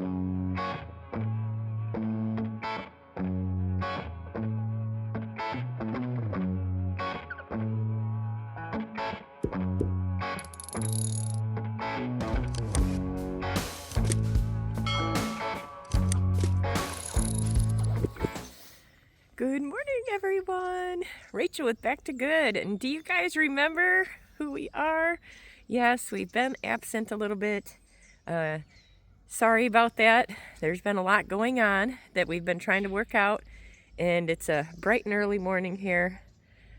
Good morning, everyone. Rachel with Back to Good. And do you guys remember who we are? Yes, we've been absent a little bit. Sorry about that. There's been a lot going on that we've been trying to work out, and it's a bright and early morning here.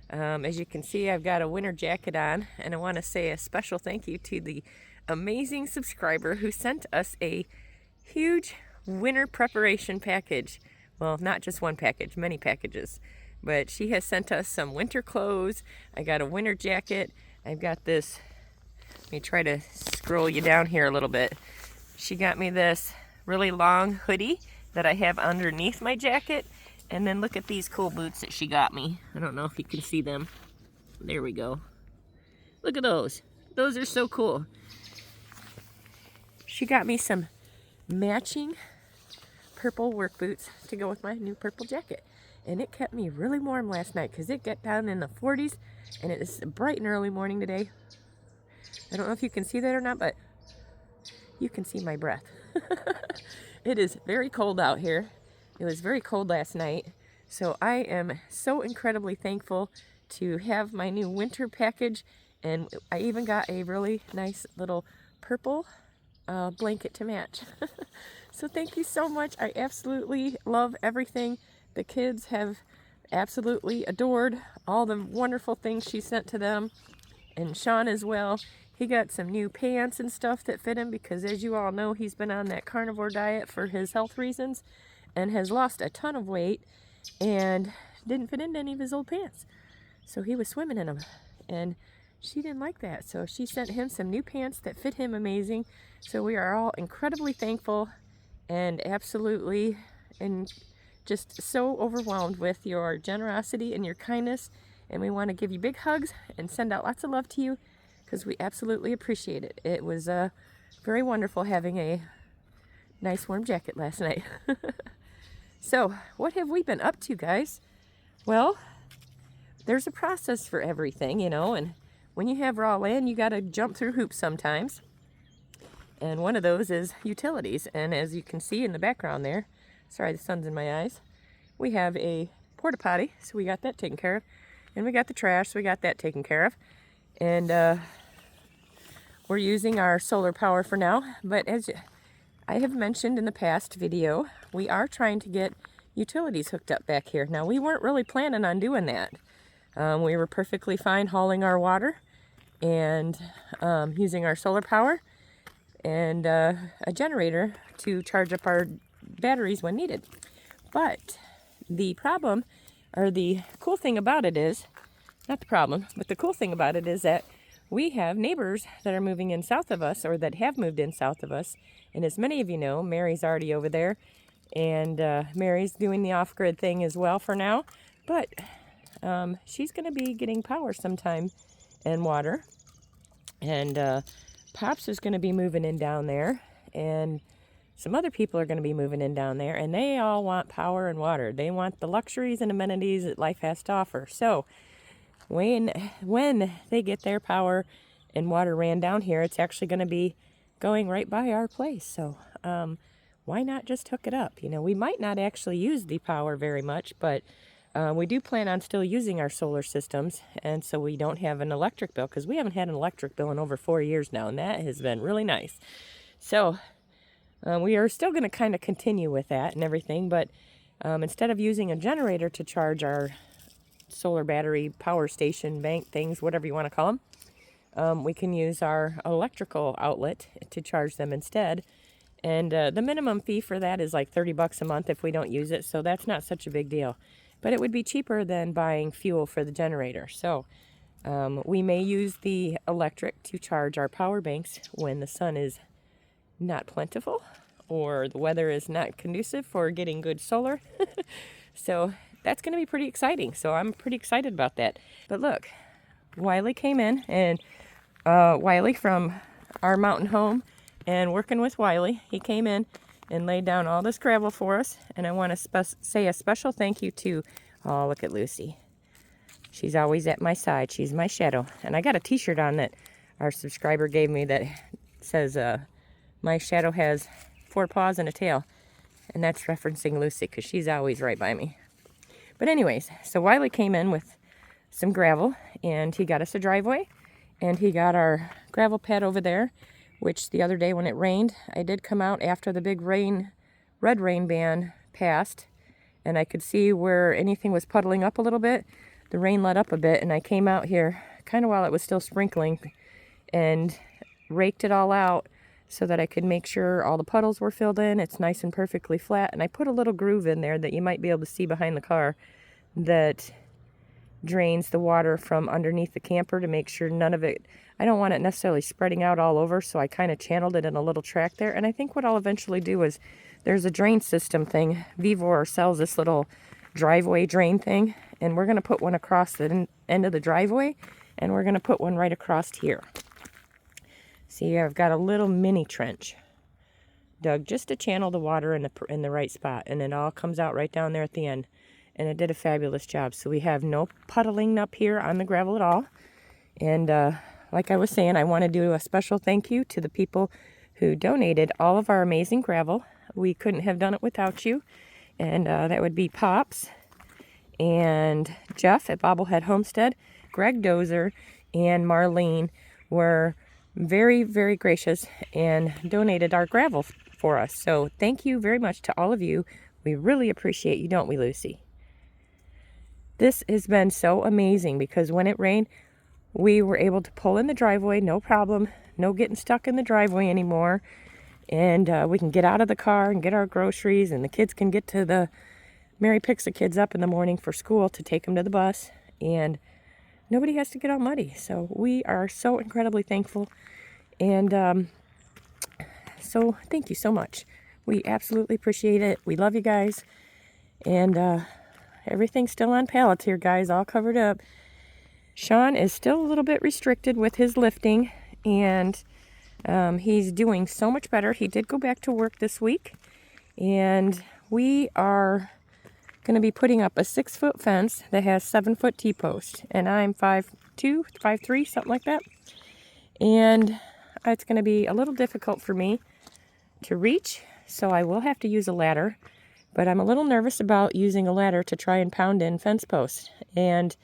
As you can see, I've got a winter jacket on, and I want to say a special thank you to the amazing subscriber who sent us a huge winter preparation package. Well, not just one package, many packages. But she has sent us some winter clothes. I got a winter jacket. I've got this, let me try to scroll you down here a little bit. She got me this really long hoodie that I have underneath my jacket. And then look at these cool boots that she got me. I don't know if you can see them. There we go. Look at those. Those are so cool. She got me some matching purple work boots to go with my new purple jacket, and it kept me really warm last night because it got down in the 40s, and it is a bright and early morning today. I don't know if you can see that or not, but you can see my breath. It is very cold out here. It was very cold last night, so I am so incredibly thankful to have my new winter package, and I even got a really nice little purple blanket to match. So thank you so much. I absolutely love everything. The kids have absolutely adored all the wonderful things she sent to them, and Sean as well. He got some new pants and stuff that fit him because, as you all know, he's been on that carnivore diet for his health reasons and has lost a ton of weight and didn't fit into any of his old pants. So he was swimming in them, and she didn't like that. So she sent him some new pants that fit him amazing. So we are all incredibly thankful and absolutely and just so overwhelmed with your generosity and your kindness. And we want to give you big hugs and send out lots of love to you because we absolutely appreciate it. It was very wonderful having a nice warm jacket last night. So what have we been up to, guys? Well, there's a process for everything, you know, and when you have raw land, you got to jump through hoops sometimes. And one of those is utilities. And as you can see in the background there, sorry, the sun's in my eyes, we have a porta potty, so we got that taken care of. And we got the trash, so we got that taken care of. And we're using our solar power for now. But as I have mentioned in the past video, we are trying to get utilities hooked up back here. Now, we weren't really planning on doing that. We were perfectly fine hauling our water and using our solar power and a generator to charge up our batteries when needed. But the problem, or the cool thing about it is, not the problem, but the cool thing about it is that we have neighbors that are moving in south of us, or that have moved in south of us. And as many of you know, Mary's already over there, and Mary's doing the off-grid thing as well for now. But she's going to be getting power sometime and water. And Pops is going to be moving in down there, and some other people are going to be moving in down there, and they all want power and water. They want the luxuries and amenities that life has to offer. So when they get their power and water ran down here, it's actually going to be going right by our place. So why not just hook it up? You know, we might not actually use the power very much, but we do plan on still using our solar systems, and so we don't have an electric bill, because we haven't had an electric bill in over 4 years now, and that has been really nice. So we are still going to kind of continue with that and everything, but instead of using a generator to charge our solar battery power station bank things, whatever you want to call them, we can use our electrical outlet to charge them instead. And the minimum fee for that is like $30 a month if we don't use it, so that's not such a big deal. But it would be cheaper than buying fuel for the generator. So we may use the electric to charge our power banks when the sun is not plentiful or the weather is not conducive for getting good solar. So that's going to be pretty exciting. So I'm pretty excited about that. But look, Wiley came in, and Wiley from our mountain home and working with Wiley, he came in and laid down all this gravel for us. And I want to say a special thank you to, oh, look at Lucy. She's always at my side. She's my shadow. And I got a t-shirt on that our subscriber gave me that says, my shadow has 4 paws and a tail. And that's referencing Lucy because she's always right by me. But anyways, so Wiley came in with some gravel and he got us a driveway. And he got our gravel pad over there, which the other day when it rained, I did come out after the big red rain band passed, and I could see where anything was puddling up a little bit. The rain let up a bit, and I came out here kind of while it was still sprinkling and raked it all out so that I could make sure all the puddles were filled in. It's nice and perfectly flat, and I put a little groove in there that you might be able to see behind the car that drains the water from underneath the camper to make sure none of it, I don't want it necessarily spreading out all over, so I kind of channeled it in a little track there. And I think what I'll eventually do is, there's a drain system thing. Vivor sells this little driveway drain thing, and we're going to put one across the end of the driveway, and we're going to put one right across here. See, I've got a little mini trench dug just to channel the water in the right spot, and it all comes out right down there at the end. And it did a fabulous job. So we have no puddling up here on the gravel at all. And like I was saying, I want to do a special thank you to the people who donated all of our amazing gravel. We couldn't have done it without you. And that would be Pops and Jeff at Bobblehead Homestead, Greg Dozer, and Marlene were very, very gracious and donated our gravel for us. So thank you very much to all of you. We really appreciate you, don't we, Lucy? This has been so amazing because when it rained, we were able to pull in the driveway, no problem. No getting stuck in the driveway anymore. And we can get out of the car and get our groceries, and the kids can get to the... Mary picks the kids up in the morning for school to take them to the bus, and nobody has to get all muddy. So we are so incredibly thankful. And so thank you so much. We absolutely appreciate it. We love you guys. And... everything's still on pallets here, guys, all covered up. Sean is still a little bit restricted with his lifting, and he's doing so much better. He did go back to work this week, and we are going to be putting up a 6-foot fence that has 7-foot T-post, and I'm 5'2", 5'3", something like that. And it's going to be a little difficult for me to reach, so I will have to use a ladder. But I'm a little nervous about using a ladder to try and pound in fence posts. And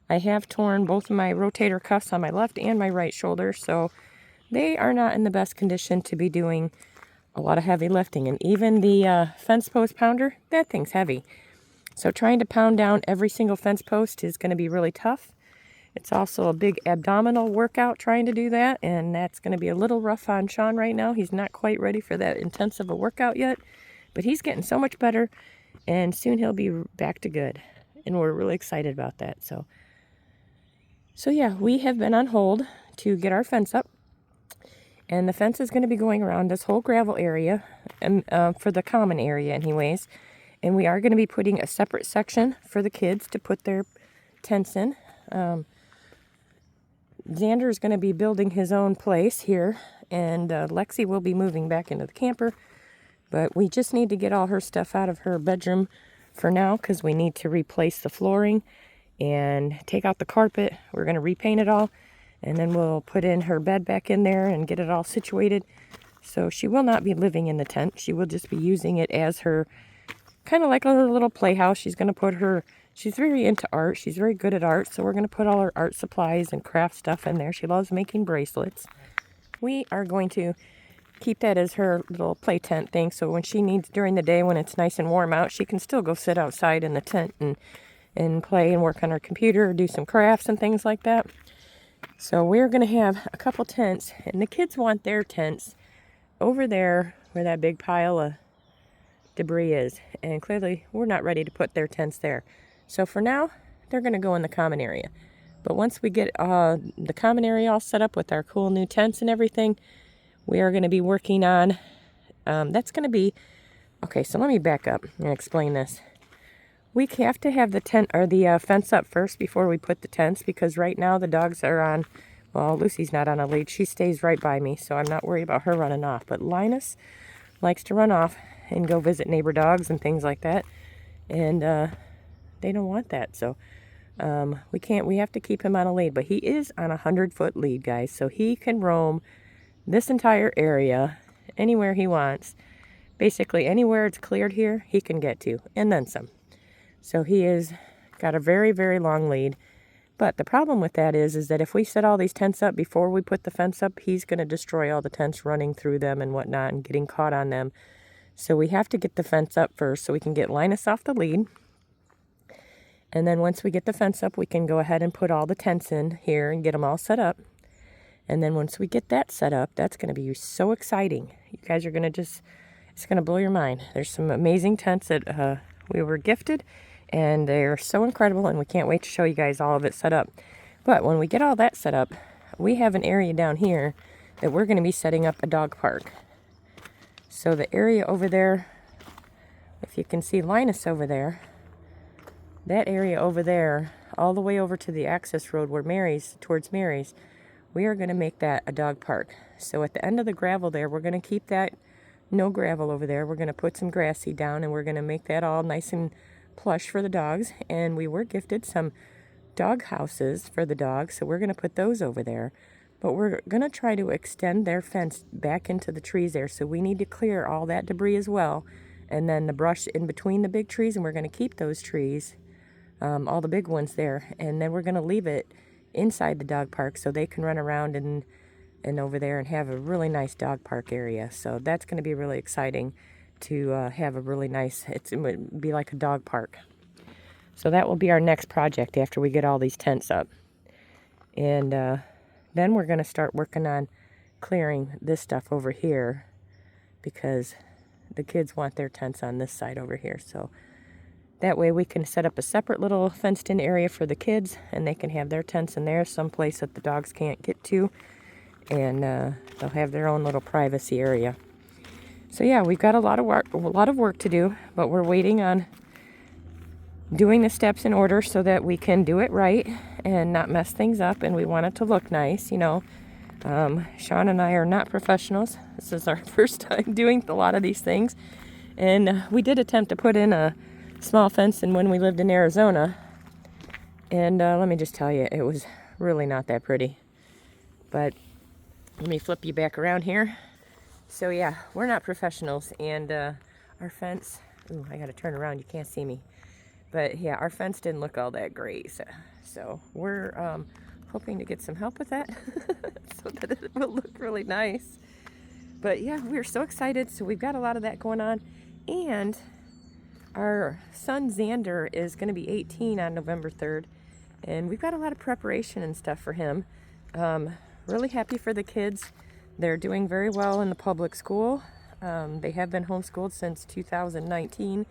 I have torn both of my rotator cuffs on my left and my right shoulder, so they are not in the best condition to be doing a lot of heavy lifting. And even the fence post pounder, that thing's heavy. So trying to pound down every single fence post is going to be really tough. It's also a big abdominal workout trying to do that, and that's going to be a little rough on Sean right now. He's not quite ready for that intensive a workout yet. But he's getting so much better, and soon he'll be back to good. And we're really excited about that. So yeah, we have been on hold to get our fence up. And the fence is going to be going around this whole gravel area, and for the common area anyways. And we are going to be putting a separate section for the kids to put their tents in. Xander is going to be building his own place here, and Lexi will be moving back into the camper. But we just need to get all her stuff out of her bedroom for now because we need to replace the flooring and take out the carpet. We're going to repaint it all, and then we'll put in her bed back in there and get it all situated. So she will not be living in the tent. She will just be using it as her, kind of like a little playhouse. She's going to put her, she's very into art. She's very good at art. So we're going to put all her art supplies and craft stuff in there. She loves making bracelets. We are going to keep that as her little play tent thing, so when she needs during the day when it's nice and warm out, she can still go sit outside in the tent and play and work on her computer or do some crafts and things like that. So we're going to have a couple tents, and the kids want their tents over there where that big pile of debris is, and clearly we're not ready to put their tents there. So for now, they're going to go in the common area. But once we get the common area all set up with our cool new tents and everything, we are going to be working on, that's going to be, okay, so let me back up and explain this. We have to have the tent or the fence up first before we put the tents, because right now the dogs are on, well, Lucy's not on a lead. She stays right by me, so I'm not worried about her running off. But Linus likes to run off, and go visit neighbor dogs and things like that. And they don't want that. So we have to keep him on a lead. But he is on a 100-foot lead, guys. So he can roam this entire area anywhere he wants. Basically, anywhere it's cleared here, he can get to, and then some. So he is got a very, very long lead. But the problem with that is that if we set all these tents up before we put the fence up, he's going to destroy all the tents, running through them and whatnot and getting caught on them. So we have to get the fence up first so we can get Linus off the lead. And then once we get the fence up, we can go ahead and put all the tents in here and get them all set up. And then once we get that set up, that's going to be so exciting. You guys are going to it's going to blow your mind. There's some amazing tents that we were gifted. And they're so incredible, and we can't wait to show you guys all of it set up. But when we get all that set up, we have an area down here that we're going to be setting up a dog park. So the area over there, if you can see Linus over there, that area over there, all the way over to the access road where towards Mary's, we are going to make that a dog park. So at the end of the gravel there, we're going to keep that no gravel over there. We're going to put some grass seed down, and we're going to make that all nice and plush for the dogs. And we were gifted some dog houses for the dogs, so we're going to put those over there. But we're going to try to extend their fence back into the trees there, so we need to clear all that debris as well, and then the brush in between the big trees, and we're going to keep those trees, all the big ones there, and then we're going to leave it inside the dog park so they can run around and over there and have a really nice dog park area. So that's going to be really exciting to have a really nice, it would be like a dog park. So that will be our next project after we get all these tents up. And then we're going to start working on clearing this stuff over here, because the kids want their tents on this side over here. So that way we can set up a separate little fenced in area for the kids, and they can have their tents in there, someplace that the dogs can't get to, and they'll have their own little privacy area. So yeah, we've got a lot of work to do, but we're waiting on doing the steps in order so that we can do it right and not mess things up, and we want it to look nice, you know. Sean and I are not professionals. This is our first time doing a lot of these things, and we did attempt to put in a small fence when we lived in Arizona, and let me just tell you, it was really not that pretty. But let me flip you back around here. So yeah, we're not professionals, and our fence, ooh, I gotta turn around, you can't see me. But yeah, our fence didn't look all that great. So we're hoping to get some help with that so that it will look really nice. But yeah, we're so excited. So we've got a lot of that going on. And our son Xander is gonna be 18 on November 3rd. And we've got a lot of preparation and stuff for him. Really happy for the kids. They're doing very well in the public school. They have been homeschooled since 2019,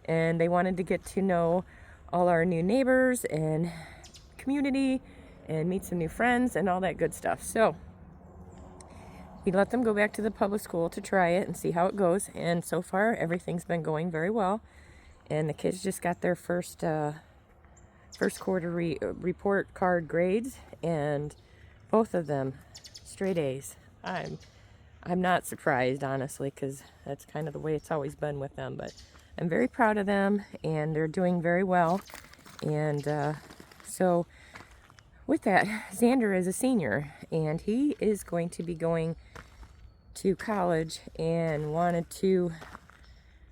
and they wanted to get to know all our new neighbors and community and meet some new friends and all that good stuff. So we let them go back to the public school to try it and see how it goes, and so far everything's been going very well. And the kids just got their first quarter report card grades, and both of them straight A's. I'm not surprised, honestly, because that's kind of the way it's always been with them. But I'm very proud of them, and they're doing very well. And so with that, Xander is a senior, and he is going to be going to college, and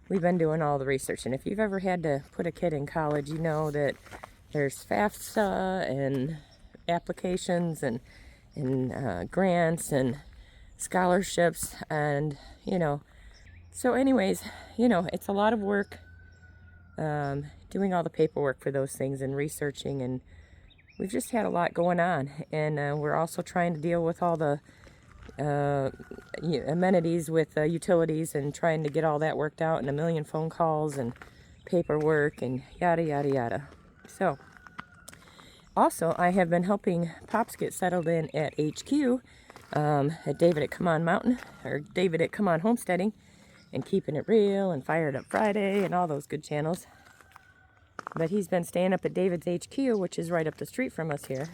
we've been doing all the research. And if you've ever had to put a kid in college, you know that there's FAFSA and applications and grants and scholarships, and so anyways, it's a lot of work doing all the paperwork for those things and researching, and we've just had a lot going on. And we're also trying to deal with all the amenities with utilities, and trying to get all that worked out, and a million phone calls and paperwork and yada yada yada. So also, I have been helping Pops get settled in at HQ, at David at Come On Mountain, or David at Come On Homesteading, and Keeping It Real, and Fired Up Friday, and all those good channels. But he's been staying up at David's HQ, which is right up the street from us here.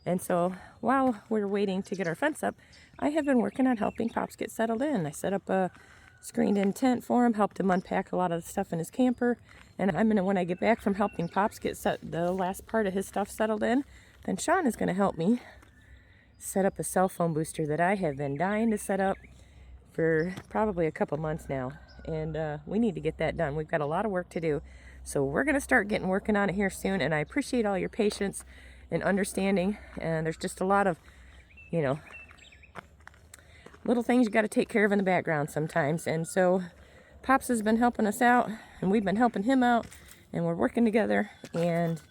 And so, while we're waiting to get our fence up, I have been working on helping Pops get settled in. I set up screened in tent for him, helped him unpack a lot of the stuff in his camper. And when I get back from helping Pops get the last part of his stuff settled in, then Sean is going to help me set up a cell phone booster that I have been dying to set up for probably a couple months now. And we need to get that done. We've got a lot of work to do. So we're going to start working on it here soon. And I appreciate all your patience and understanding. And there's just a lot of, you know, little things you got to take care of in the background sometimes. And so Pops has been helping us out, and we've been helping him out, and we're working together. And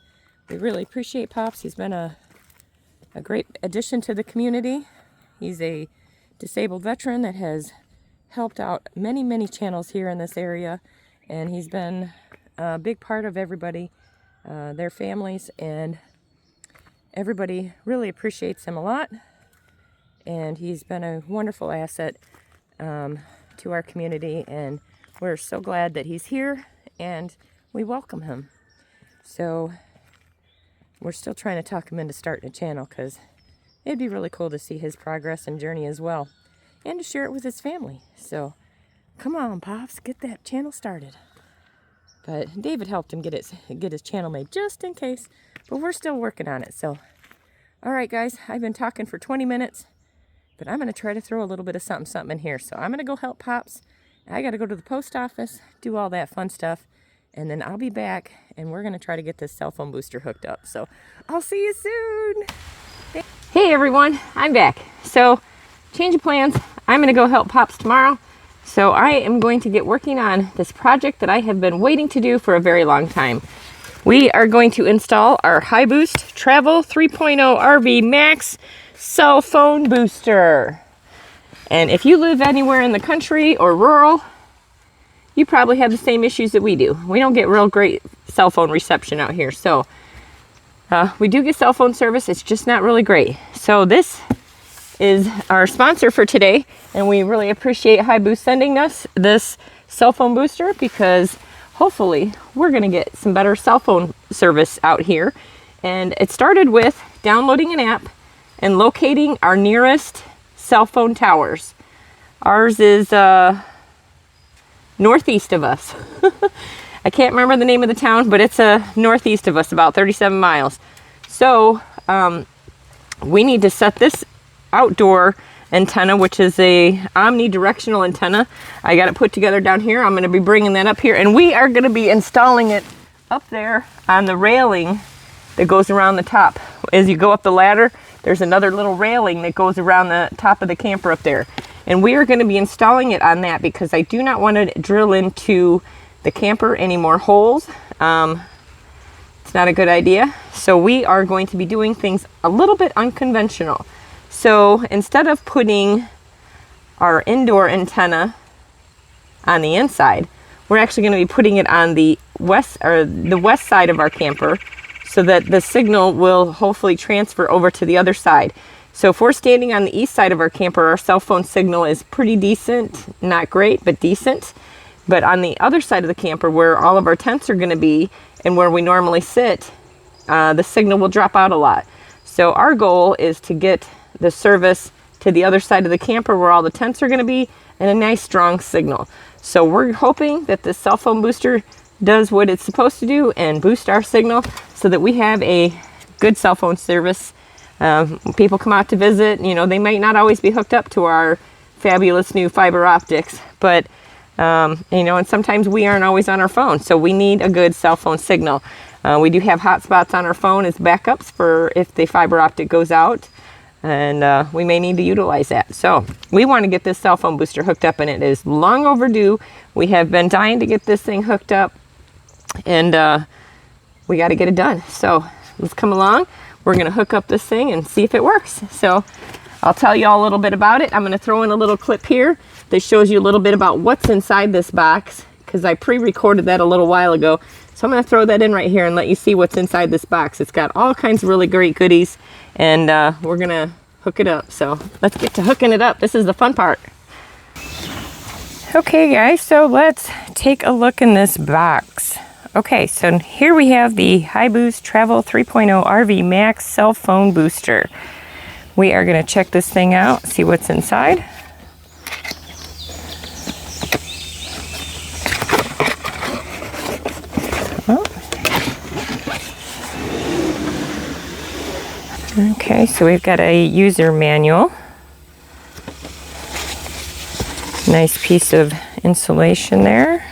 we really appreciate Pops. He's been a great addition to the community. He's a disabled veteran that has helped out many, many channels here in this area, and he's been a big part of everybody, their families, and everybody really appreciates him a lot. And he's been a wonderful asset to our community, and we're so glad that he's here, and we welcome him. So we're still trying to talk him into starting a channel, because it'd be really cool to see his progress and journey as well, and to share it with his family. So come on, Pops, get that channel started. But David helped him get his channel made just in case, but we're still working on it. So all right, guys, I've been talking for 20 minutes, but I'm going to try to throw a little bit of something in here. So I'm going to go help Pops. I got to go to the post office, do all that fun stuff, and then I'll be back, and we're going to try to get this cell phone booster hooked up. So I'll see you soon. Hey, everyone. I'm back. So change of plans. I'm going to go help Pops tomorrow. So I am going to get working on this project that I have been waiting to do for a very long time. We are going to install our HiBoost Travel 3.0 RV Max cell phone booster. And if you live anywhere in the country or rural, you probably have the same issues that we do. We don't get real great cell phone reception out here. So we do get cell phone service. It's just not really great. So this is our sponsor for today. And we really appreciate HiBoost sending us this cell phone booster, because hopefully we're going to get some better cell phone service out here. And it started with downloading an app and locating our nearest cell phone towers. Ours is northeast of us. I can't remember the name of the town, but it's northeast of us, about 37 miles. So we need to set this outdoor antenna, which is a omnidirectional antenna. I got it put together down here. I'm going to be bringing that up here, and we are going to be installing it up there on the railing that goes around the top. As you go up the ladder, there's another little railing that goes around the top of the camper up there. And we are going to be installing it on that, because I do not want to drill into the camper any more holes. It's not a good idea. So we are going to be doing things a little bit unconventional. So instead of putting our indoor antenna on the inside, we're actually going to be putting it on the west side of our camper, so that the signal will hopefully transfer over to the other side. So if we're standing on the east side of our camper, our cell phone signal is pretty decent, not great, but decent. But on the other side of the camper, where all of our tents are going to be and where we normally sit, the signal will drop out a lot. So our goal is to get the service to the other side of the camper where all the tents are going to be, and a nice strong signal. So we're hoping that this cell phone booster does what it's supposed to do and boost our signal, so that we have a good cell phone service. People come out to visit, you know, they might not always be hooked up to our fabulous new fiber optics, but you know, and sometimes we aren't always on our phone, so we need a good cell phone signal. We do have hotspots on our phone as backups for if the fiber optic goes out, and we may need to utilize that. So we want to get this cell phone booster hooked up, and it is long overdue. We have been dying to get this thing hooked up, and we got to get it done. So let's come along. We're going to hook up this thing and see if it works. So I'll tell you all a little bit about it. I'm going to throw in a little clip here that shows you a little bit about what's inside this box, because I pre-recorded that a little while ago. So I'm going to throw that in right here and let you see what's inside this box. It's got all kinds of really great goodies, and we're going to hook it up. So let's get to hooking it up. This is the fun part. Okay, guys, so let's take a look in this box. Okay, so here we have the HiBoost Travel 3.0 RV Max cell phone booster. We are going to check this thing out, see what's inside. Okay, so we've got a user manual. Nice piece of insulation there.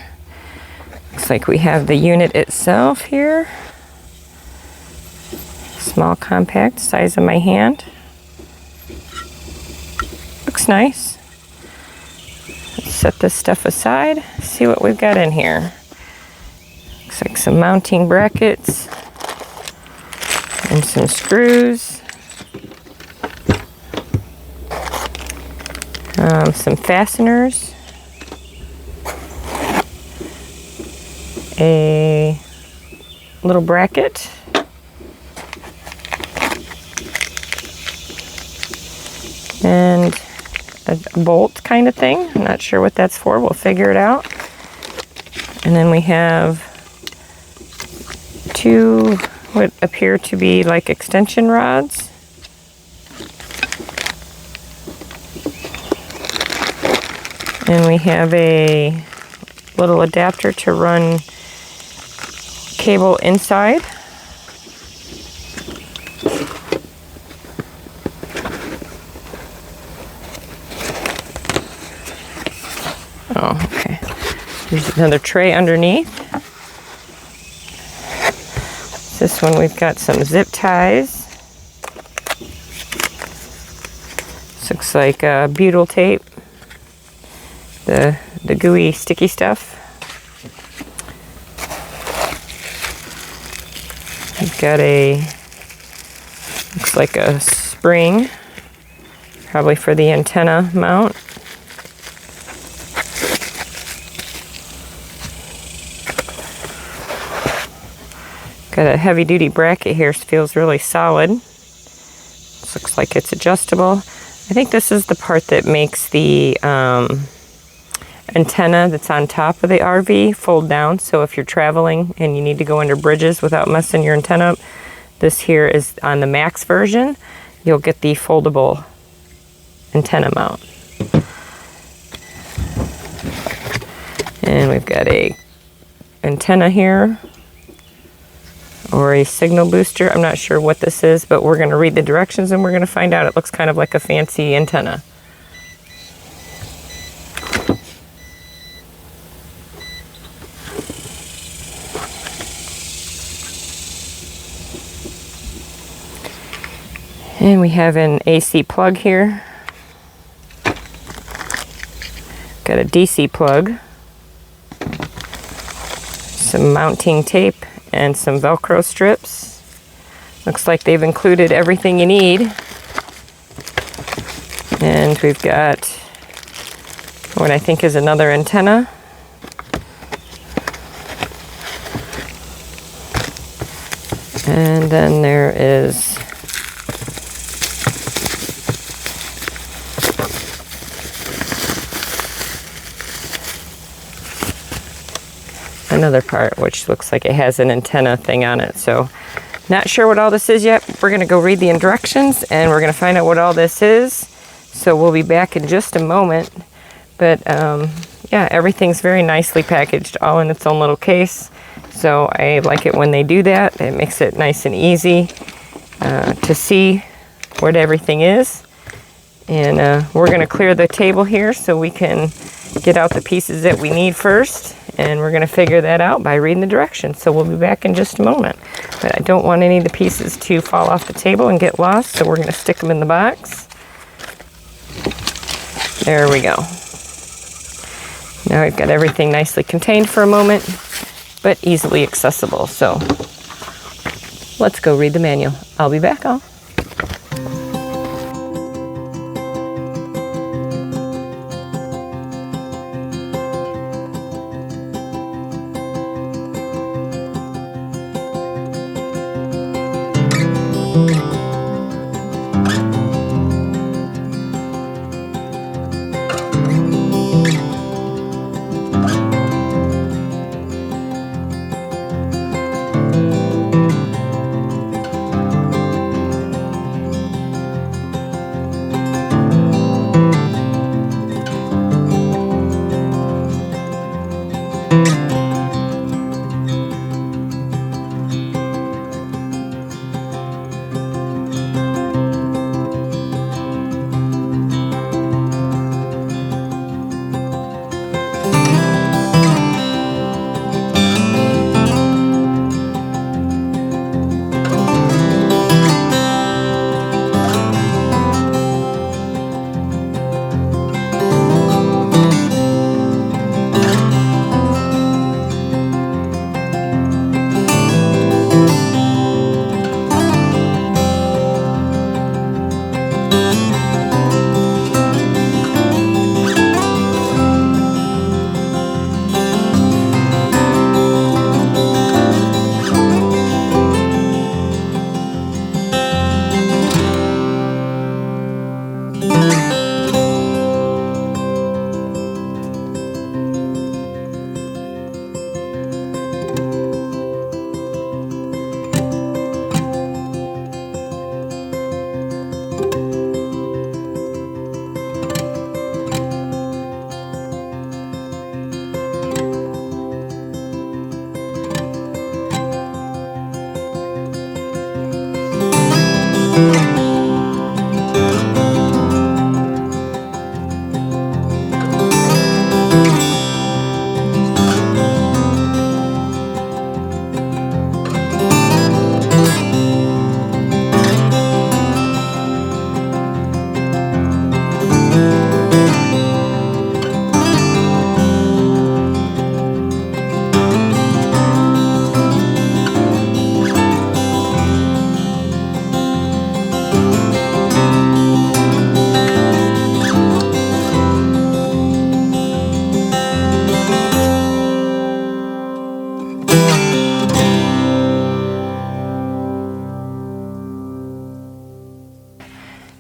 Looks like we have the unit itself here. Small, compact, size of my hand. Looks nice. Let's set this stuff aside, see what we've got in here. Looks like some mounting brackets and some screws. Some fasteners. A little bracket. And a bolt kind of thing. I'm not sure what that's for. We'll figure it out. And then we have two what appear to be like extension rods. And we have a little adapter to run cable inside. Oh, okay. There's another tray underneath. This one we've got some zip ties. This looks like butyl tape. The gooey sticky stuff. We've got looks like a spring, probably for the antenna mount. Got a heavy duty bracket here, feels really solid. This looks like it's adjustable. I think this is the part that makes the antenna that's on top of the RV fold down, so if you're traveling and you need to go under bridges without messing your antenna up, this here is on the max version. You'll get the foldable antenna mount. And we've got a antenna here, or a signal booster. I'm not sure what this is, but we're going to read the directions and we're going to find out. It looks kind of like a fancy antenna. And we have an AC plug here. Got a DC plug. Some mounting tape and some Velcro strips. Looks like they've included everything you need. And we've got what I think is another antenna. And then there is another part which looks like it has an antenna thing on it. So not sure what all this is yet. We're going to go read the directions and we're going to find out what all this is. So we'll be back in just a moment. But yeah, everything's very nicely packaged, all in its own little case. So I like it when they do that. It makes it nice and easy to see what everything is. And we're going to clear the table here so we can get out the pieces that we need first. And we're going to figure that out by reading the directions. So we'll be back in just a moment. But I don't want any of the pieces to fall off the table and get lost, so we're going to stick them in the box. There we go. Now we've got everything nicely contained for a moment, but easily accessible. So let's go read the manual. I'll be back all.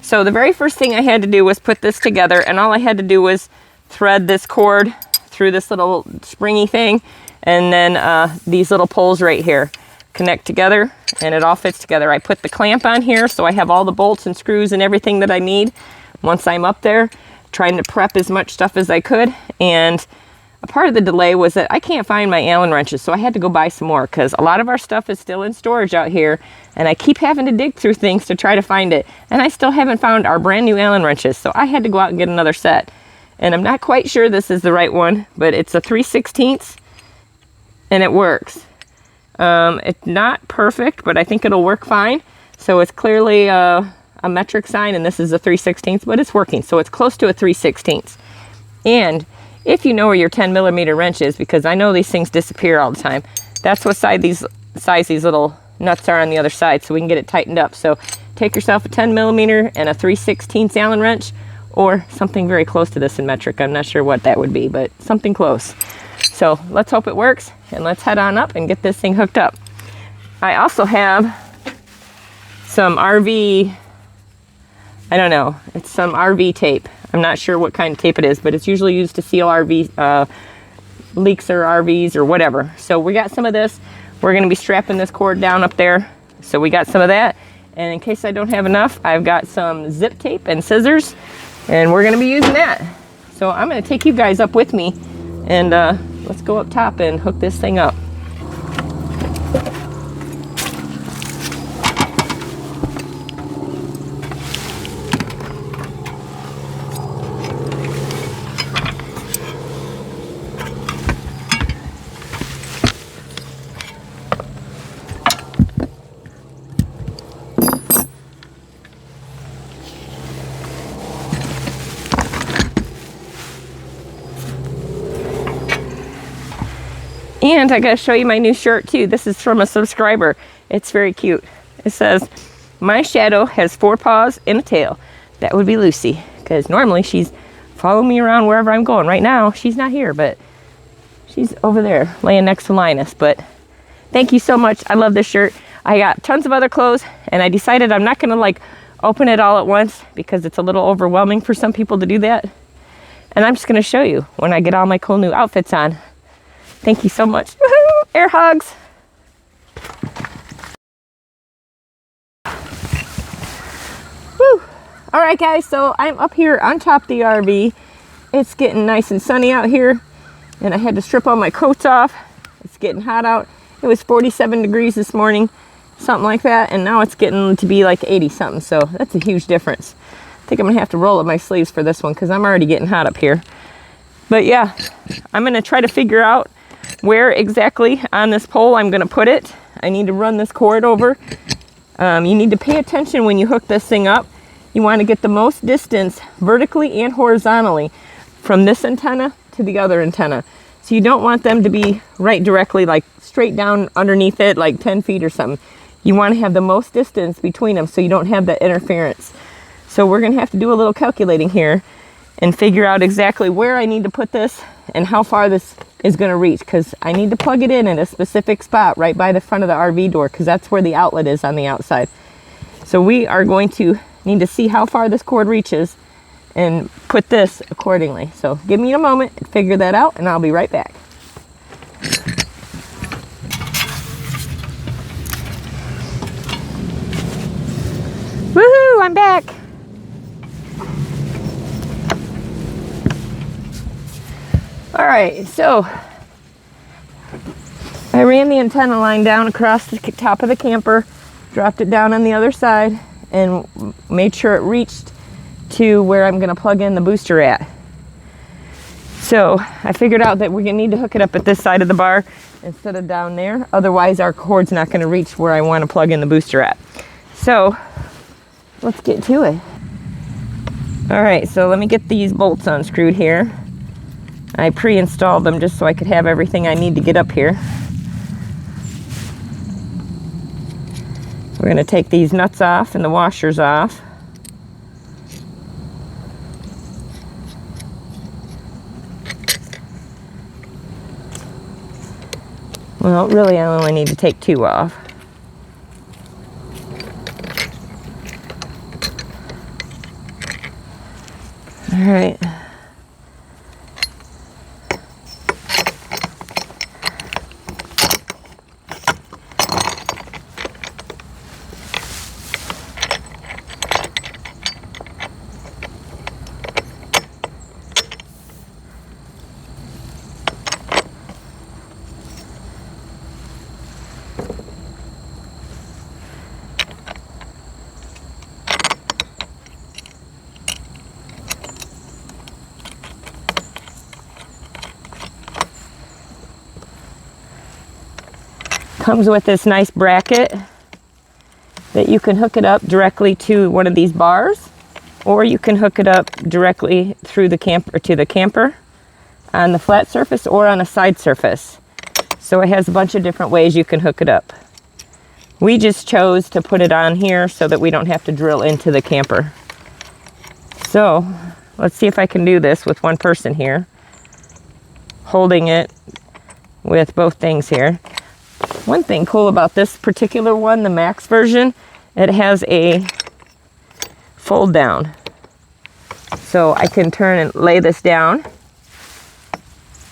So the very first thing I had to do was put this together, and all I had to do was thread this cord through this little springy thing, and then these little poles right here connect together, and it all fits together. I put the clamp on here, so I have all the bolts and screws and everything that I need once I'm up there, trying to prep as much stuff as I could. And a part of the delay was that I can't find my Allen wrenches, so I had to go buy some more, because a lot of our stuff is still in storage out here, and I keep having to dig through things to try to find it, and I still haven't found our brand new Allen wrenches, so I had to go out and get another set. And I'm not quite sure this is the right one, but it's a 3/16, and it works. It's not perfect, but I think it'll work fine. So it's clearly a metric sign, and this is a 3/16, but it's working, so it's close to a 3/16. And if you know where your 10mm wrench is, because I know these things disappear all the time, that's what size these little nuts are on the other side, so we can get it tightened up. So take yourself a 10mm and a 3/16 Allen wrench, or something very close to this in metric. I'm not sure what that would be, but something close. So let's hope it works, and let's head on up and get this thing hooked up. I also have some RV, I don't know, it's some RV tape. I'm not sure what kind of tape it is, but it's usually used to seal RV leaks or RVs or whatever. So we got some of this. We're going to be strapping this cord down up there. So we got some of that. And in case I don't have enough, I've got some zip tape and scissors, and we're going to be using that. So I'm going to take you guys up with me, and let's go up top and hook this thing up. And I gotta show you my new shirt too. This is from a subscriber. It's very cute. It says, "My shadow has 4 paws and a tail." That would be Lucy, because normally she's following me around wherever I'm going. Right now, she's not here, but she's over there laying next to Linus. But thank you so much. I love this shirt. I got tons of other clothes, and I decided I'm not gonna like open it all at once, because it's a little overwhelming for some people to do that. And I'm just gonna show you when I get all my cool new outfits on. Thank you so much. Woohoo! Air hugs. Woo! All right, guys, so I'm up here on top of the RV. It's getting nice and sunny out here, and I had to strip all my coats off. It's getting hot out. It was 47 degrees this morning, something like that, and now it's getting to be like 80 something, so that's a huge difference. I think I'm gonna have to roll up my sleeves for this one, because I'm already getting hot up here. But yeah, I'm gonna try to figure out where exactly on this pole I'm going to put it. I need to run this cord over. You need to pay attention when you hook this thing up. You want to get the most distance vertically and horizontally from this antenna to the other antenna. So you don't want them to be right directly, like straight down underneath it, like 10 feet or something. You want to have the most distance between them so you don't have that interference. So we're going to have to do a little calculating here and figure out exactly where I need to put this and how far this is going to reach, because I need to plug it in at a specific spot right by the front of the RV door, because that's where the outlet is on the outside. So we are going to need to see how far this cord reaches and put this accordingly. So give me a moment and figure that out, and I'll be right back. Woohoo! I'm back. All right, so I ran the antenna line down across the top of the camper, dropped it down on the other side, and made sure it reached to where I'm going to plug in the booster at. So I figured out that we're going to need to hook it up at this side of the bar instead of down there. Otherwise, our cord's not going to reach where I want to plug in the booster at. So let's get to it. All right, so let me get these bolts unscrewed here. I pre-installed them just so I could have everything I need to get up here. We're going to take these nuts off and the washers off. Well, really I only need to take 2 off. All right. Comes with this nice bracket that you can hook it up directly to one of these bars, or you can hook it up directly through the camper to the camper on the flat surface or on a side surface. So it has a bunch of different ways you can hook it up. We just chose to put it on here so that we don't have to drill into the camper. So let's see if I can do this with one person here, holding it with both things here. One thing cool about this particular one, the Max version, it has a fold down. So I can turn and lay this down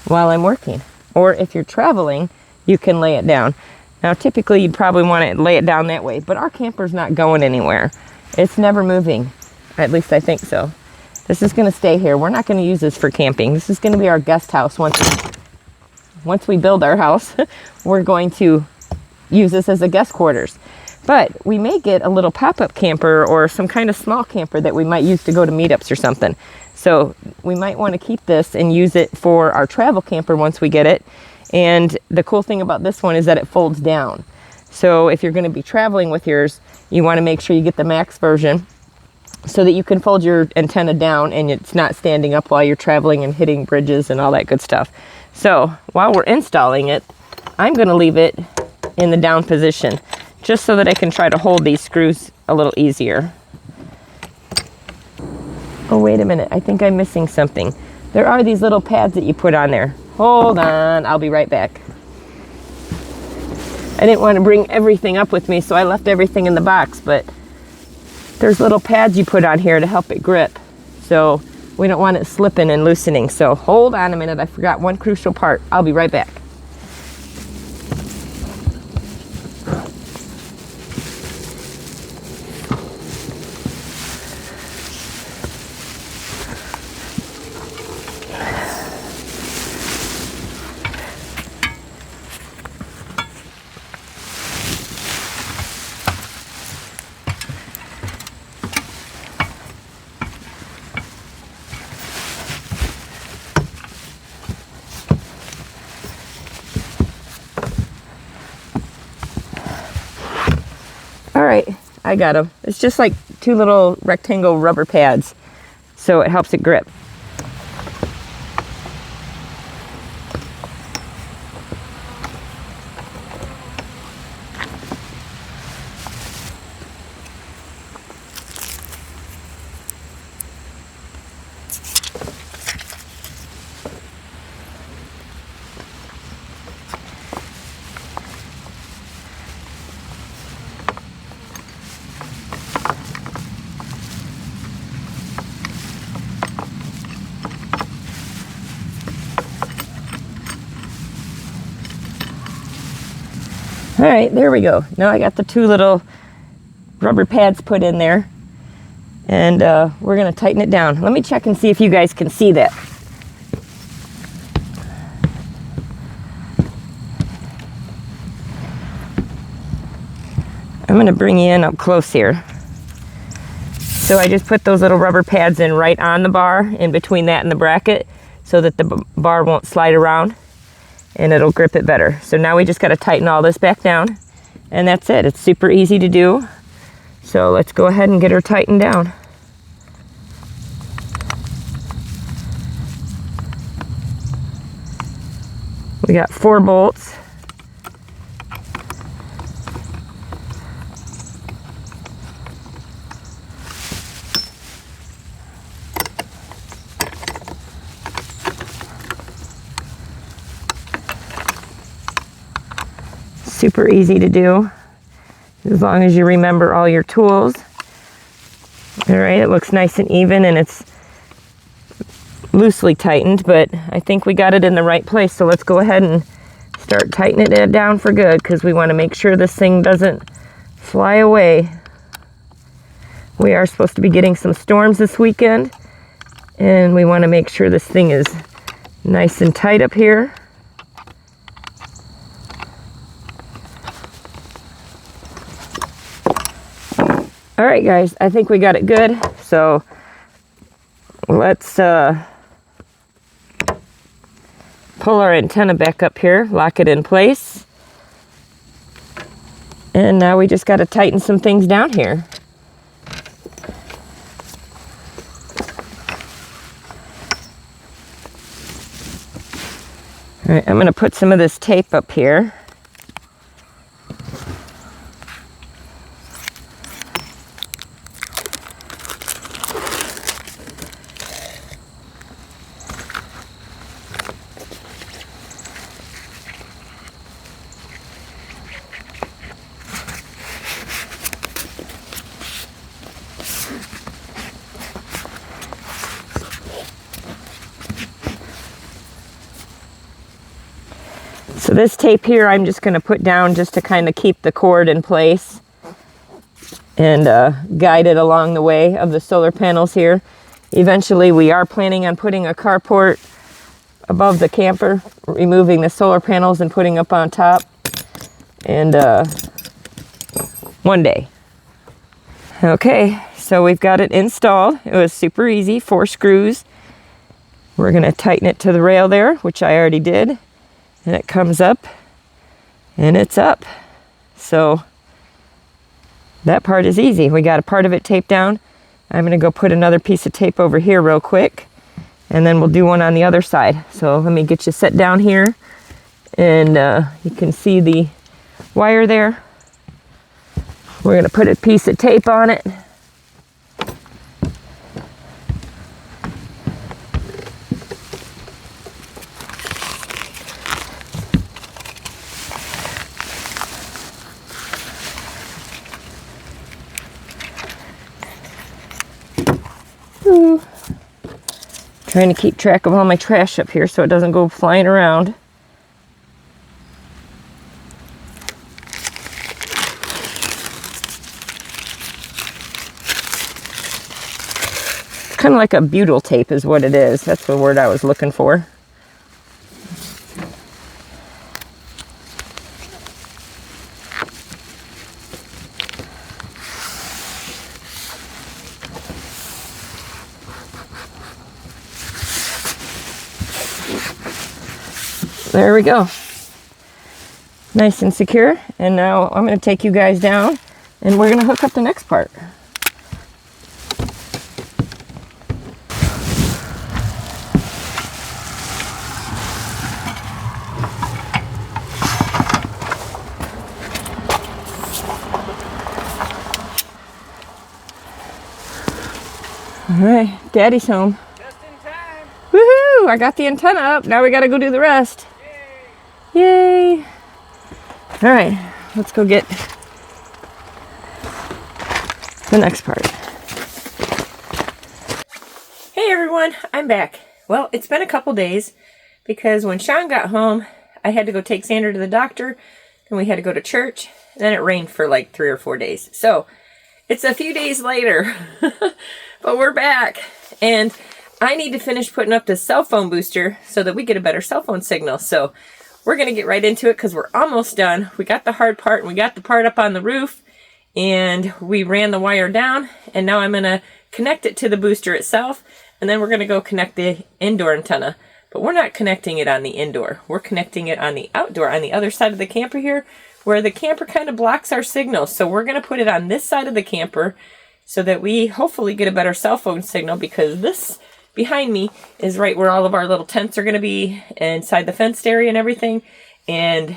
while I'm working. Or if you're traveling, you can lay it down. Now typically you'd probably want to lay it down that way, but our camper's not going anywhere. It's never moving. At least I think so. This is going to stay here. We're not going to use this for camping. This is going to be our guest house once we build our house. We're going to use this as a guest quarters. But we may get a little pop-up camper or some kind of small camper that we might use to go to meetups or something. So we might want to keep this and use it for our travel camper once we get it. And the cool thing about this one is that it folds down. So if you're going to be traveling with yours, you want to make sure you get the Max version so that you can fold your antenna down and it's not standing up while you're traveling and hitting bridges and all that good stuff. So while we're installing it, I'm going to leave it in the down position just so that I can try to hold these screws a little easier. Oh, wait a minute. I think I'm missing something. There are these little pads that you put on there. Hold on. I'll be right back. I didn't want to bring everything up with me, so I left everything in the box, but there's little pads you put on here to help it grip. So we don't want it slipping and loosening. So hold on a minute. I forgot one crucial part. I'll be right back. All right, I got them. It's just like two little rectangle rubber pads, so it helps it grip. All right, there we go. Now I got the two little rubber pads put in there, and we're gonna tighten it down. Let me check and see if you guys can see that. I'm gonna bring you in up close here. So I just put those little rubber pads in right on the bar, in between that and the bracket, so that the bar won't slide around and it'll grip it better. So now we just got to tighten all this back down, and that's it. It's super easy to do. So let's go ahead and get her tightened down. We got 4 bolts. Super easy to do, as long as you remember all your tools. All right, it looks nice and even, and it's loosely tightened, but I think we got it in the right place. So let's go ahead and start tightening it down for good, because we want to make sure this thing doesn't fly away. We are supposed to be getting some storms this weekend, and we want to make sure this thing is nice and tight up here. All right, guys, I think we got it good. So let's pull our antenna back up here, lock it in place. And now we just got to tighten some things down here. All right, I'm going to put some of this tape up here. So this tape here I'm just going to put down just to kind of keep the cord in place and guide it along the way of the solar panels here. Eventually we are planning on putting a carport above the camper, removing the solar panels and putting up on top, and one day. Okay, so we've got it installed. It was super easy, 4 screws. We're going to tighten it to the rail there, which I already did. And it comes up, and it's up. So that part is easy. We got a part of it taped down. I'm going to go put another piece of tape over here real quick, and then we'll do one on the other side. So let me get you set down here, and you can see the wire there. We're going to put a piece of tape on it. Trying to keep track of all my trash up here so it doesn't go flying around. It's kind of like a butyl tape is what it is. That's the word I was looking for. There we go. Nice and secure. And now I'm going to take you guys down and we're going to hook up the next part. All right, Daddy's home. Just in time. Woohoo! I got the antenna up. Now we got to go do the rest. Yay! All right, let's go get the next part. Hey everyone, I'm back. Well, it's been a couple days because when Sean got home, I had to go take Sandra to the doctor, and we had to go to church, and then it rained for like 3 or 4 days. So it's a few days later, but we're back, and I need to finish putting up the cell phone booster so that we get a better cell phone signal. So we're going to get right into it because we're almost done. We got the hard part, and we got the part up on the roof, and we ran the wire down, and now I'm going to connect it to the booster itself, and then we're going to go connect the indoor antenna. But we're not connecting it on the indoor. We're connecting it on the outdoor, on the other side of the camper here, where the camper kind of blocks our signal. So we're going to put it on this side of the camper so that we hopefully get a better cell phone signal, because this behind me is right where all of our little tents are going to be inside the fenced area and everything. And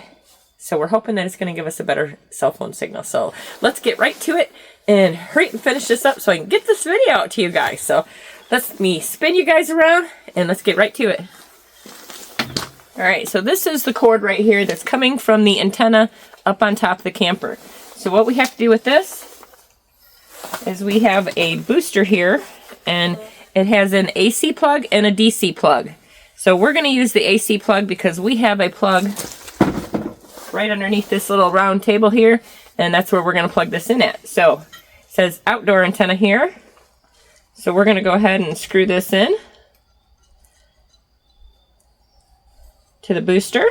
so we're hoping that it's going to give us a better cell phone signal. So let's get right to it and hurry and finish this up so I can get this video out to you guys. So let me spin you guys around and let's get right to it. All right, so this is the cord right here that's coming from the antenna up on top of the camper. So what we have to do with this is we have a booster here, and It has an AC plug and a DC plug. So we're going to use the AC plug because we have a plug right underneath this little round table here, and that's where we're going to plug this in at. So it says outdoor antenna here. So we're going to go ahead and screw this in to the booster.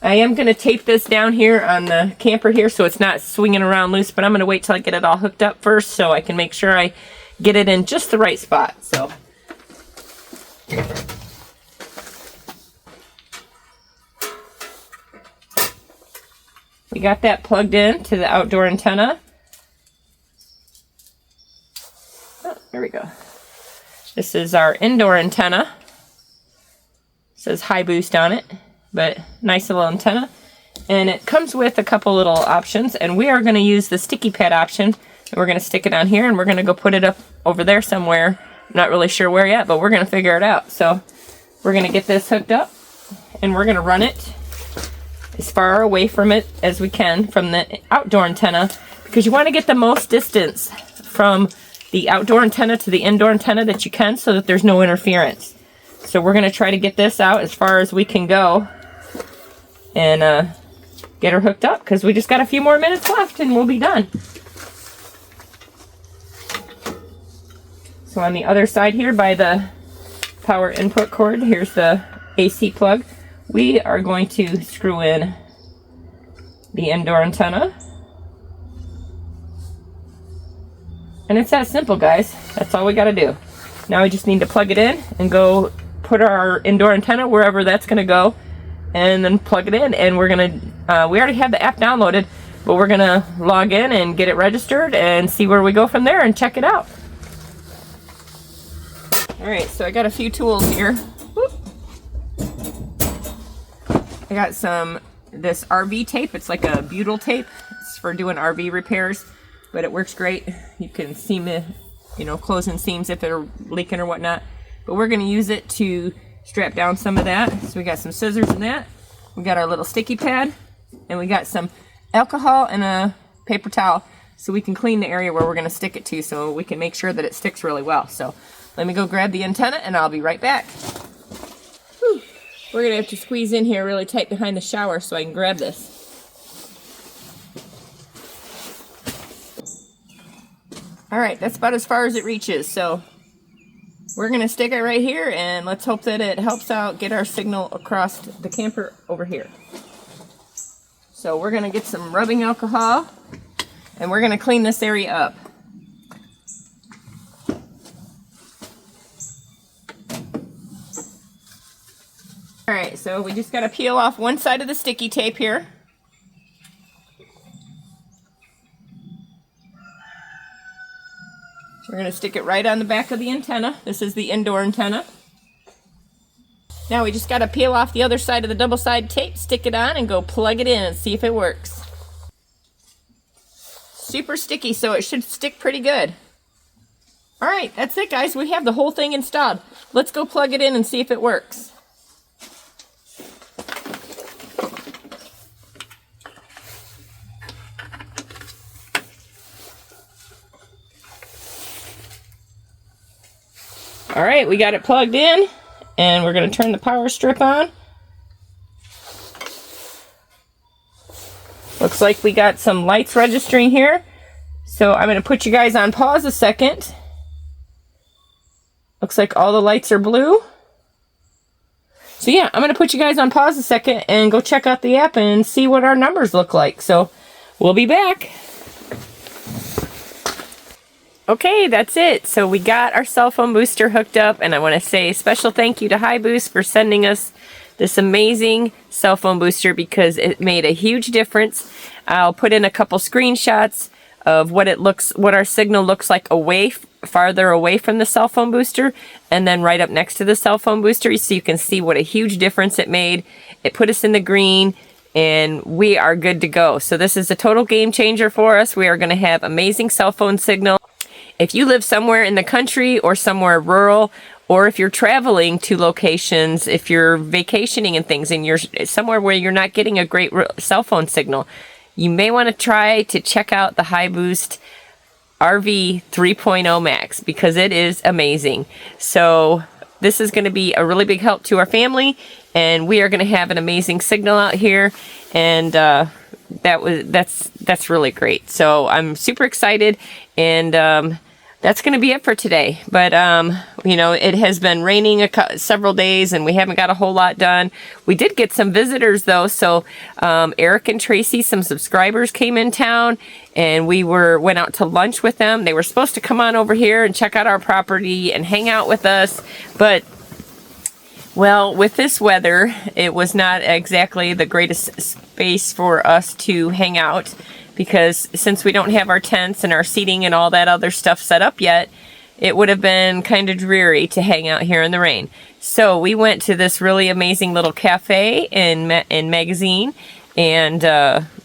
I am going to tape this down here on the camper here so it's not swinging around loose, but I'm going to wait till I get it all hooked up first so I can make sure I get it in just the right spot. So we got that plugged in to the outdoor antenna. Oh, there we go. This is our indoor antenna. It says HiBoost on it, but nice little antenna. And it comes with a couple little options, and we are going to use the sticky pad option. And we're going to stick it on here, and we're going to go put it up over there somewhere. I'm not really sure where yet, but we're going to figure it out. So we're going to get this hooked up, and we're going to run it as far away from it as we can from the outdoor antenna, because you want to get the most distance from the outdoor antenna to the indoor antenna that you can so that there's no interference. So we're going to try to get this out as far as we can go and get her hooked up, because we just got a few more minutes left and we'll be done. So on the other side here by the power input cord, here's the AC plug. We are going to screw in the indoor antenna. And it's that simple, guys. That's all we got to do. Now we just need to plug it in and go put our indoor antenna wherever that's going to go, and then plug it in. And we're going to, we already have the app downloaded, but we're going to log in and get it registered and see where we go from there and check it out. Alright, so I got a few tools here. Whoop. I got this RV tape. It's like a butyl tape. It's for doing RV repairs, but it works great. You can seam it, closing seams if they're leaking or whatnot. But we're going to use it to strap down some of that. So we got some scissors in that. We got our little sticky pad, and we got some alcohol and a paper towel so we can clean the area where we're going to stick it to, so we can make sure that it sticks really well. So let me go grab the antenna and I'll be right back. Whew. We're going to have to squeeze in here really tight behind the shower so I can grab this. Alright, that's about as far as it reaches. So we're going to stick it right here, and let's hope that it helps out get our signal across the camper over here. So we're going to get some rubbing alcohol, and we're going to clean this area up. Alright, so we just got to peel off one side of the sticky tape here. We're going to stick it right on the back of the antenna. This is the indoor antenna. Now we just got to peel off the other side of the double side tape, stick it on, and go plug it in and see if it works. Super sticky, so it should stick pretty good. Alright, that's it, guys. We have the whole thing installed. Let's go plug it in and see if it works. Alright, we got it plugged in, and we're going to turn the power strip on. Looks like we got some lights registering here. So I'm going to put you guys on pause a second. Looks like all the lights are blue. So yeah, I'm going to put you guys on pause a second and go check out the app and see what our numbers look like. So we'll be back. Okay, that's it. So we got our cell phone booster hooked up, and I want to say a special thank you to HiBoost for sending us this amazing cell phone booster, because it made a huge difference. I'll put in a couple screenshots of what our signal looks like farther away from the cell phone booster, and then right up next to the cell phone booster, so you can see what a huge difference it made. It put us in the green, and we are good to go. So this is a total game changer for us. We are going to have amazing cell phone signal. If you live somewhere in the country or somewhere rural, or if you're traveling to locations, if you're vacationing and things, and you're somewhere where you're not getting a great cell phone signal, you may want to try to check out the HiBoost RV 3.0 Max because it is amazing. So this is going to be a really big help to our family, and we are going to have an amazing signal out here, and that's really great. So I'm super excited, and that's going to be it for today. But you know, it has been raining several days, and we haven't got a whole lot done. We did get some visitors though. So Eric and Tracy, some subscribers, came in town, and we went out to lunch with them. They were supposed to come on over here and check out our property and hang out with us, but well, with this weather, it was not exactly the greatest space for us to hang out, because since we don't have our tents and our seating and all that other stuff set up yet, it would have been kind of dreary to hang out here in the rain. So we went to this really amazing little cafe in Magazine, and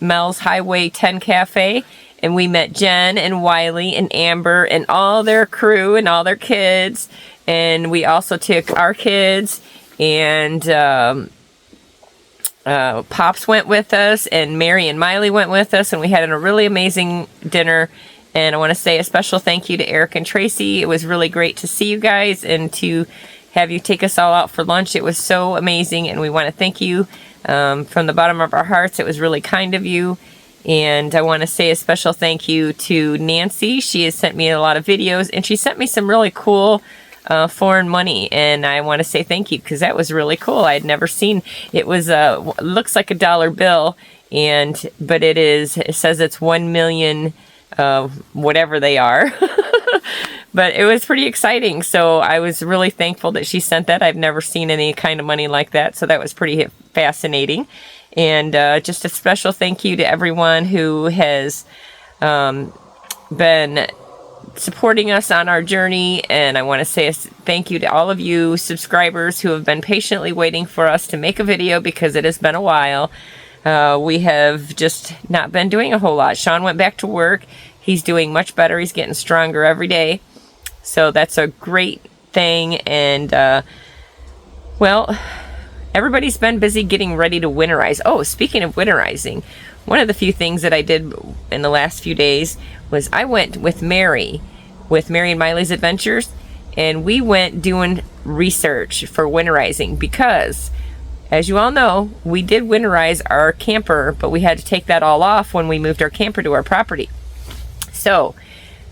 Mel's Highway 10 Cafe, and we met Jen and Wiley and Amber and all their crew and all their kids, and we also took our kids, and Pops went with us, and Mary and Miley went with us, and we had a really amazing dinner. And I want to say a special thank you to Eric and Tracy. It was really great to see you guys and to have you take us all out for lunch. It was so amazing, and we want to thank you from the bottom of our hearts. It was really kind of you. And I want to say a special thank you to Nancy. She has sent me a lot of videos, and she sent me some really cool foreign money, and I want to say thank you because that was really cool. I had never seen it. Was looks like a dollar bill, but it says it's 1 million whatever they are. But it was pretty exciting, so I was really thankful that she sent that. I've never seen any kind of money like that, so that was pretty fascinating. And just a special thank you to everyone who has been supporting us on our journey, and I want to say a thank you to all of you subscribers who have been patiently waiting for us to make a video, because it has been a while. We have just not been doing a whole lot. Sean went back to work. He's doing much better. He's getting stronger every day, so that's a great thing. And well, everybody's been busy getting ready to winterize. Oh, speaking of winterizing, one of the few things that I did in the last few days was I went with Mary and Miley's Adventures, and we went doing research for winterizing, because as you all know, we did winterize our camper, but we had to take that all off when we moved our camper to our property. So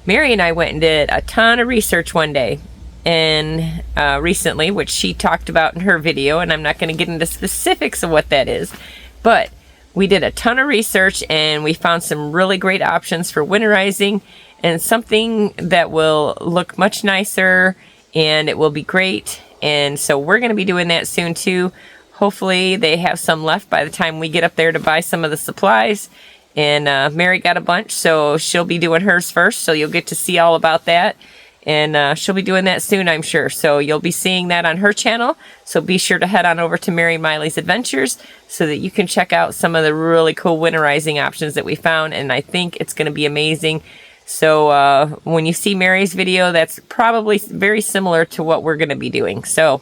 Mary and I went and did a ton of research one day, and recently, which she talked about in her video, and I'm not going to get into specifics of what that is, but we did a ton of research, and we found some really great options for winterizing, and something that will look much nicer, and it will be great. And so we're going to be doing that soon too. Hopefully they have some left by the time we get up there to buy some of the supplies. And Mary got a bunch, so she'll be doing hers first, so you'll get to see all about that. And she'll be doing that soon, I'm sure. So you'll be seeing that on her channel. So be sure to head on over to Mary Miley's Adventures so that you can check out some of the really cool winterizing options that we found. And I think it's going to be amazing. So when you see Mary's video, that's probably very similar to what we're going to be doing. So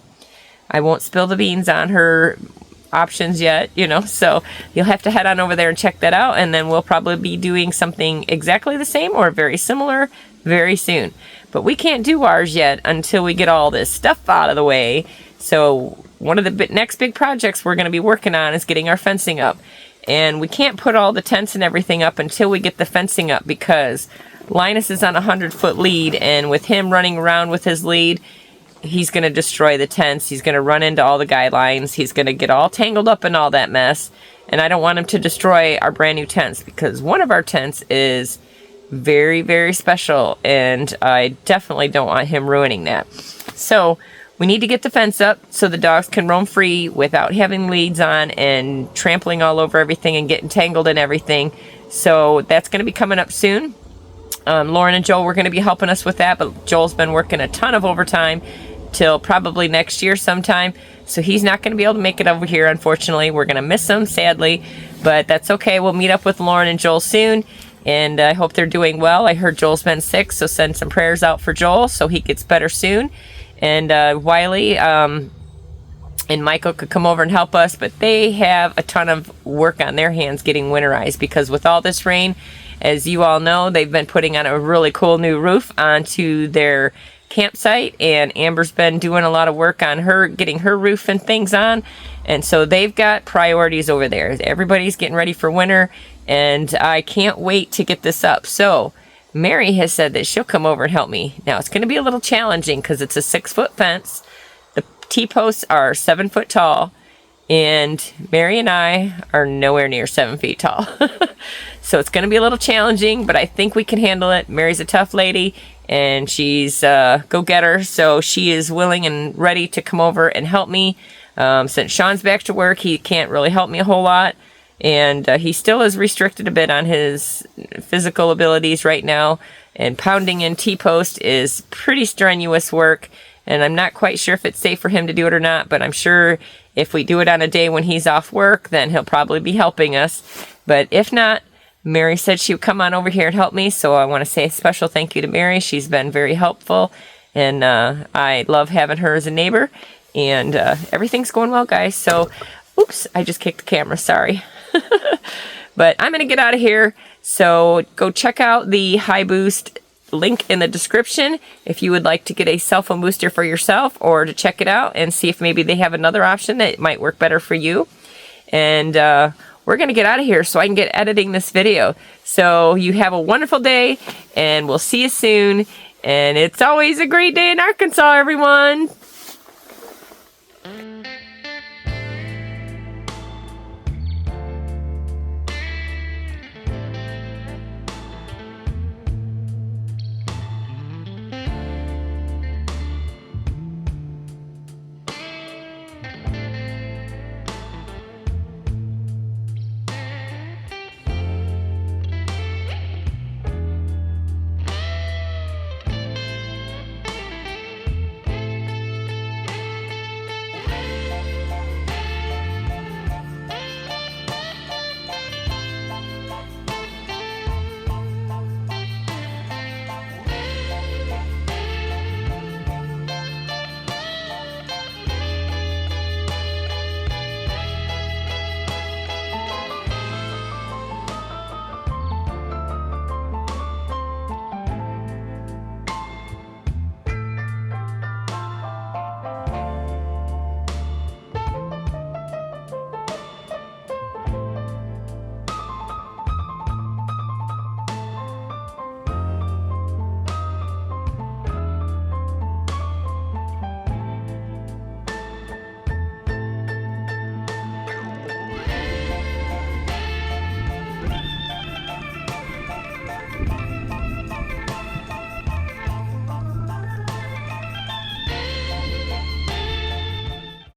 I won't spill the beans on her options yet, you know, so you'll have to head on over there and check that out, and then we'll probably be doing something exactly the same or very similar very soon. But we can't do ours yet until we get all this stuff out of the way. So one of the next big projects we're going to be working on is getting our fencing up, and we can't put all the tents and everything up until we get the fencing up, because Linus is on a 100-foot lead, and with him running around with his lead, he's going to destroy the tents. He's going to run into all the guidelines. He's going to get all tangled up in all that mess. And I don't want him to destroy our brand new tents, because one of our tents is very, very special, and I definitely don't want him ruining that. So we need to get the fence up so the dogs can roam free without having leads on and trampling all over everything and getting tangled in everything. So that's going to be coming up soon. Lauren and Joel were going to be helping us with that, but Joel's been working a ton of overtime till probably next year sometime, so he's not going to be able to make it over here, unfortunately. We're going to miss him, sadly, but that's okay. We'll meet up with Lauren and Joel soon, and I hope they're doing well. I heard Joel's been sick, so send some prayers out for Joel so he gets better soon. And Wiley and Michael could come over and help us, but they have a ton of work on their hands getting winterized, because with all this rain As you all know, they've been putting on a really cool new roof onto their campsite, and Amber's been doing a lot of work on her, getting her roof and things on, and so they've got priorities over there. Everybody's getting ready for winter, and I can't wait to get this up. So Mary has said that she'll come over and help me. Now it's going to be a little challenging because it's a 6-foot fence. The T-posts are 7 foot tall, and Mary and I are nowhere near 7 feet tall. So it's going to be a little challenging, but I think we can handle it. Mary's a tough lady, and she's a go-getter, so she is willing and ready to come over and help me. Since Sean's back to work, he can't really help me a whole lot, and he still is restricted a bit on his physical abilities right now, and pounding in T-post is pretty strenuous work, and I'm not quite sure if it's safe for him to do it or not, but I'm sure if we do it on a day when he's off work, then he'll probably be helping us. But if not, Mary said she would come on over here and help me, so I want to say a special thank you to Mary. She's been very helpful, and I love having her as a neighbor, and everything's going well, guys. So, oops, I just kicked the camera, sorry. But I'm going to get out of here, so go check out the HiBoost link in the description if you would like to get a cell phone booster for yourself, or to check it out and see if maybe they have another option that might work better for you. And we're going to get out of here so I can get editing this video. So you have a wonderful day, and we'll see you soon. And it's always a great day in Arkansas, everyone.